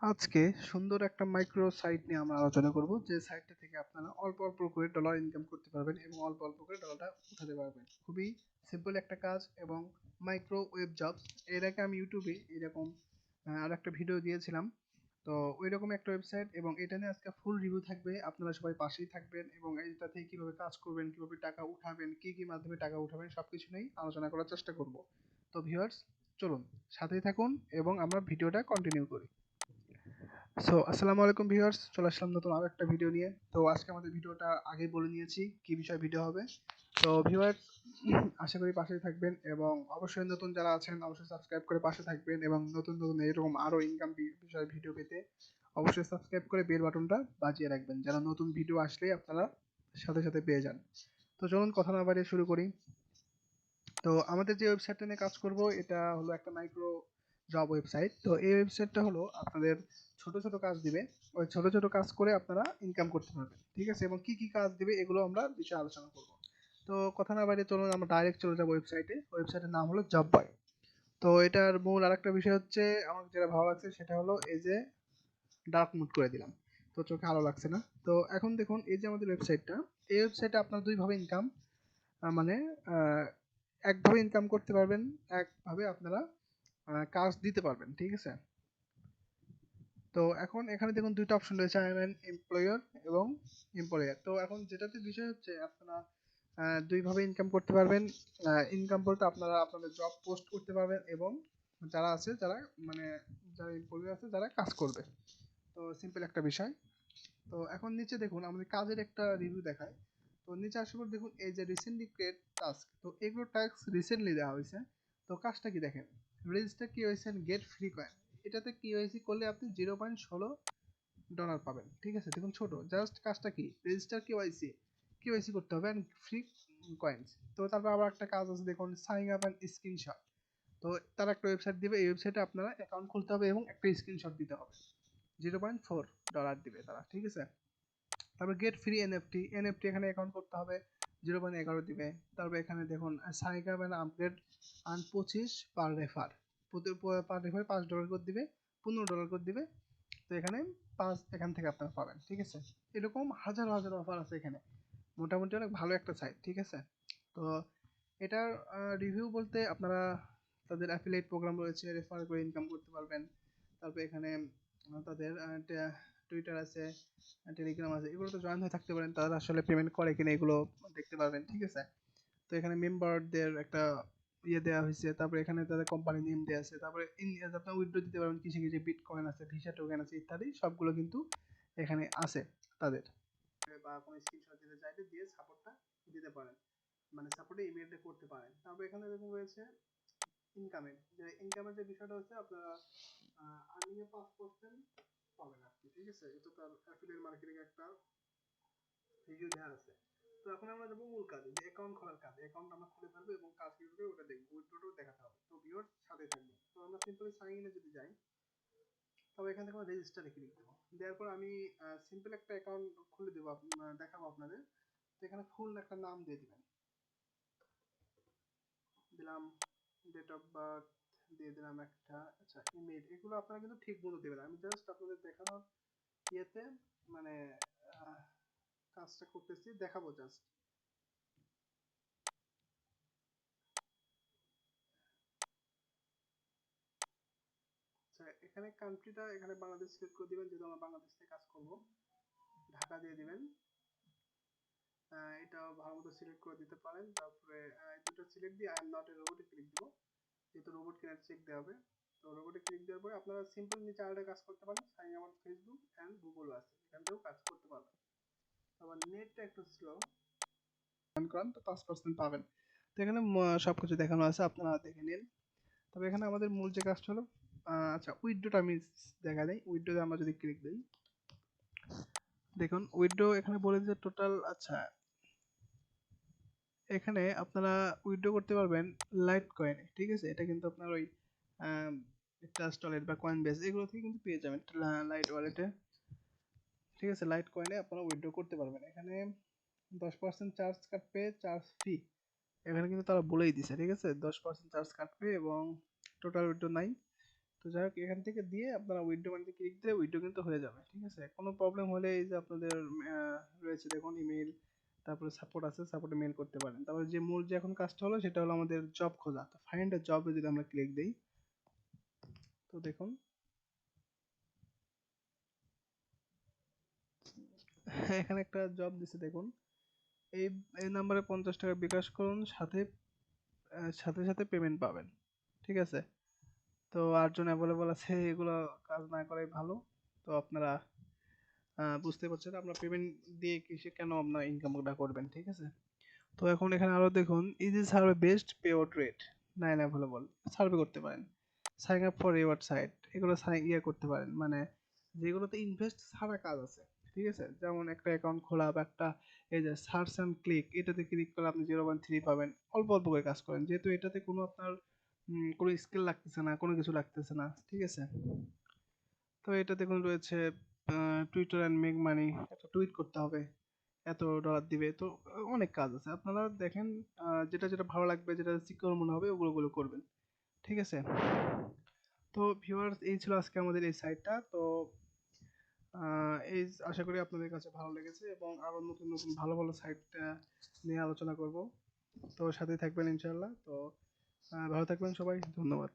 আজকে সুন্দর একটা মাইক্রো সাইট নিয়ে আমরা আলোচনা করব, যে সাইটটা থেকে আপনারা অল্প অল্প করে ডলার ইনকাম করতে পারবেন এবং অল্প অল্প করে ডলারটা উঠাতে পারবেন। খুবই সিম্পল একটা কাজ এবং মাইক্রো ওয়েব জবস। এর আগে আমি ইউটিউবে এরকম আর একটা ভিডিও দিয়েছিলাম। তো ওই রকম একটা ওয়েবসাইট এবং এটা নিয়ে আজকে ফুল রিভিউ থাকবে। আপনারা সবাই পাশেই থাকবেন এবং এইটা থেকে কিভাবে কাজ করবেন, কিভাবে টাকা উঠাবেন, কি কি মাধ্যমে টাকা উঠাবেন সবকিছু নিয়েই আলোচনা করার চেষ্টা করব। তো ভিউয়ার্স, চলুন সাথেই থাকুন এবং আমরা ভিডিওটা কন্টিনিউ করি। আসসালামু আলাইকুম ভিউয়ার্স, চলে আসলাম নতুন আরো একটা ভিডিও নিয়ে। তো আজকে আমাদের ভিডিওটা আগেই বলে নিয়েছি কি বিষয় ভিডিও হবে। তো ভিউয়ার্স, আশা করি পাশেই থাকবেন এবং অবশ্যই নতুন যারা আছেন অবশ্যই সাবস্ক্রাইব করে পাশে থাকবেন এবং নতুন নতুন এরকম আরো ইনকাম বিষয় ভিডিও পেতে অবশ্যই সাবস্ক্রাইব করে বেল বাটনটা বাজিয়ে রাখবেন, যেন নতুন ভিডিও আসলে আপনারা সাথে সাথে পেয়ে যান। তো চলুন কথা না বাড়িয়ে শুরু করি। তো আমাদের যে ওয়েবসাইটটা নিয়ে কাজ করব এটা হলো একটা মাইক্রো জব ওয়েবসাইট। তো এই ওয়েবসাইটটা হলো আপনাদের ছোট ছোট কাজ দিবে। ওই ছোট ছোট কাজ করে আপনারা ইনকাম করতে পারবেন, ঠিক আছে? এবং কি কি কাজ দিবে এগুলো আমরা বিষয়ে আলোচনা করব। তো কথা না বাইরে চলুন আমরা ডাইরেক্ট চলে যাবো ওয়েবসাইটে। ওয়েবসাইটের নাম হলো জব বয়। তো এটার মূল আরেকটা বিষয় হচ্ছে, আমার যেটা ভালো লাগছে সেটা হলো এই যে ডার্ক মোড করে দিলাম, তো চোখে আলো লাগছে না। তো এখন দেখুন এই যে আমাদের ওয়েবসাইটটা, এই ওয়েবসাইটে আপনার দুইভাবে ইনকাম, মানে আহ, একভাবে ইনকাম করতে পারবেন, একভাবে আপনারা কাজ দিতে পারবেন, ঠিক আছে? তো এখন এখানে দেখুন দুইটা অপশন রয়েছে, আই এম অ্যান এমপ্লয়ার এবং এমপ্লয়ার। তো এখন যেটাতে বিষয় হচ্ছে আপনারা দুইভাবে ইনকাম করতে পারবেন। ইনকাম বলতে আপনারা আপনাদের জব পোস্ট করতে পারবেন এবং যারা আছে যারা মানে যারা এমপ্লয়ার আছে যারা কাজ করবে। তো সিম্পল একটা বিষয়। তো এখন নিচে দেখুন আমাদের কাজের একটা রিভিউ দেখায়। তো নিচে আসার পর দেখুন এই যে রিসেন্টলি ক্রিয়েট টাস্ক, তো এগুলো টাস্ক রিসেন্টলি দেওয়া হয়েছে। তো কাজটা কি দেখেন, রেজিস্টার কি হয়েছে, গেট ফ্রি কয়েন। এটাতে কেওয়াইসি করলে আপনি 0.16 ডলার পাবেন, ঠিক আছে? দেখুন ছোট জাস্ট কাজটা কি, রেজিস্টার কেওয়াইসি, কেওয়াইসি করতে হবে অ্যান্ড ফ্রি কয়েন্স। তো তারপর আবার একটা কাজ আছে দেখুন, সাইন আপ অ্যান্ড স্ক্রিনশট। তো তারা একটা ওয়েবসাইট দিবে, এই ওয়েবসাইটে আপনারা অ্যাকাউন্ট খুলতে হবে এবং একটা স্ক্রিনশট দিতে হবে। 0.4 ডলার দিবে তারা, ঠিক আছে? তারপর গেট ফ্রি এনএফটি, এনএফটি এখানে অ্যাকাউন্ট করতে হবে, 0.11 দিবে। তারপর এখানে দেখুন sign up and upgrade earn 25 per refer, প্রতি পার রেফার $5 করে দিবে, $15 করে দিবে। তো এখানে 5 এখান থেকে আপনারা পাবেন, ঠিক আছে? এরকম হাজার হাজার অফার আছে এখানে, মোটামুটি অনেক ভালো একটা সাইট, ঠিক আছে? তো এটার রিভিউ বলতে আপনারা তাদের অ্যাফিলিয়েট প্রোগ্রাম রয়েছে, রেফার করে ইনকাম করতে পারবেন। তারপর এখানে তাদের টুইটার আছে, টেলিগ্রাম আছে, এগুলো তো জয়েন হয়ে থাকতে পারেন, তারা আসলে পেমেন্ট করে কিনা এগুলো দেখতে পারবেন, ঠিক আছে? তো এখানে মেম্বারদের একটা ইয়ে দেওয়া হয়েছে, তারপরে এখানে তাদের কোম্পানি নেম দেওয়া আছে, তারপরে আপনার উইথড্র দিতে পারবেন, কিছু কিছু বিটকয়েন আছে, ভিসা টোকেন আছে ইত্যাদি সবগুলো কিন্তু এখানে আছে তাদের। বা কোনো স্ক্রিনশট দিতে চাইলে দিয়ে সাপোর্টটা দিতে পারেন, মানে সাপোর্টে ইমেলটা করতে পারেন। তারপর এখানে দেখুন রয়েছে ইনকামের, যে ইনকামের যে বিষয়টা হচ্ছে আপনারা আর্নিং এ 5% পাবেন আপনি, ঠিক আছে? এটা তার অ্যাফিলিয়েট মার্কেটিং একটা রিভিউ দেওয়া আছে। তো এখন আমরা যাবো মূল কাজে, যে অ্যাকাউন্ট খোলার কাজে। অ্যাকাউন্ট আমরা খুলে ফেলবো এবং কাজ কি করে ওটা দেখবো, উইথড্রটাও দেখাতে হবে। তো ভিউয়ার্স সাথে থাকবেন। তো আমরা সিম্পলি সাইন ইনে যদি যাই, তবে এখান থেকে আমরা রেজিস্টারে ক্লিক দেবো। দেওয়ার পর আমি সিম্পল একটা অ্যাকাউন্ট খুলে দেবো, দেখাবো আপনাদের। তো এখানে ফুল একটা নাম দিয়ে দিবেন, দিলাম ডেট অফ বার্থ, দিয়ে দিলাম একটা, আচ্ছা ইমেল, এগুলো আপনারা কিন্তু ঠিক মতো দেবেন। আমি জাস্ট আপনাদের দেখানোর ইয়েতে মানে আহ, কাজটা করতেছি, দেখাবো জাস্ট। আচ্ছা এখানে কান্ট্রিটা এখানে বাংলাদেশ সিলেক্ট করে দিবেন, যেহেতু আমরা বাংলাদেশ থেকে কাজ করব। ঢাকা দিয়ে দিবেন, এটা ভালো মতো সিলেক্ট করে দিতে পারেন। তারপরে দুটো সিলেক্ট দিয়ে আই এম নট এ রোবটে ক্লিক দিব, যেহেতু রোবট কিনা চেক দেওয়া হবে। তো রোবটে ক্লিক দেওয়ার পরে আপনারা সিম্পল নিচে আরেকটা কাজ করতে পারেন, সাইন আমার ফেসবুক অ্যান্ড গুগল আছে, এখান থেকেও কাজ করতে পারবেন। আবার নেটটা একটু স্লো করেন তো 5% পাবেন। তো এখানে সবকিছু দেখানো আছে, আপনারা দেখে নিন। তবে এখানে আমাদের মূল যে কাজটা হলো, আচ্ছা উইথড্রটা আমি দেখা দেই। উইথড্রোতে আমরা যদি ক্লিক দিই, দেখুন উইথড্রো এখানে বলে যে টোটাল, আচ্ছা এখানে আপনারা উইথড্র করতে পারবেন লাইট কয়েনে, ঠিক আছে? এটা কিন্তু আপনার ওই ট্রাস্ট ওয়ালেট বা কয়েন বেস এগুলো থেকে কিন্তু পেয়ে যাবেন লাইট ওয়ালেটে, ঠিক আছে? লাইট কয়েনে আপনারা উইথড্র করতে পারবেন। এখানে 10% চার্জ কাটবে, চার্জ ফি এখানে কিন্তু তারা বলেই দিছে, ঠিক আছে? 10% চার্জ কাটবে এবং টোটাল উইথড্র নাই। তো যাই হোক, এখান থেকে দিয়ে আপনারা উইথড্র মানিতে ক্লিক দিলে উইথড্র কিন্তু হয়ে যাবে। ঠিক আছে, কোনো প্রবলেম হলে এই যে আপনাদের রয়েছে দেখুন ইমেল, তারপরে সাপোর্ট আছে, সাপোর্টে মেল করতে পারেন। তারপরে যে মূল যে এখন কাজটা হলো সেটা হলো আমাদের জব খোঁজা। তো ফাইন্ড আ জবে যদি আমরা ক্লিক দিই, তো দেখুন এখানে একটা জব দিছে দেখুন, এই এই নাম্বারে 50 টাকা বিকাশ করুন, সাথে সাথে সাথে পেমেন্ট পাবেন। ঠিক আছে, তো 8 জন অ্যাভেলেবল আছে, এগুলো কাজ না করাই ভালো। তো আপনারা বুঝতে পারছেন আমরা পেমেন্ট দিয়ে কিসে কেন আপনার ইনকামটা করবেন। ঠিক আছে, তো এখন এখানে আরো দেখুন easy survey best payout rate 9 available, survey করতে পারেন। Sign up for reward site, এগুলো করতে পারেন, মানে যেগুলোতে ইনভেস্ট ছাড়া কাজ আছে। ঠিক আছে, যেমন একটা অ্যাকাউন্ট খোলা বা একটা এই যে সার্চ অ্যান্ড ক্লিক, এটাতে ক্লিক করলে আপনি 0.3 পাবেন, অল্প অল্প করে কাজ করেন, যেহেতু এটাতে কোনো আপনার কোনো স্কিল লাগতেছে না, কোনো কিছু লাগতেছে না। ঠিক আছে, তো এটা দেখুন রয়েছে টুইটার অ্যান্ড মেক মানি, একটা টুইট করতে হবে, এত ডলার দিবে। তো অনেক কাজ আছে, আপনারা দেখেন যেটা যেটা ভালো লাগবে, যেটা সিকিউর মনে হবে ওগুলো ওগুলো করবেন। ঠিক আছে, তো ভিউয়ার্স এই ছিল আজকে আমাদের এই সাইটটা। তো এই আশা করি আপনাদের কাছে ভালো লেগেছে, এবং আরো নতুন নতুন ভালো ভালো সাইট নিয়ে আলোচনা করব। তো সাথে থাকবেন ইনশাআল্লাহ। তো ভালো থাকবেন সবাই, ধন্যবাদ।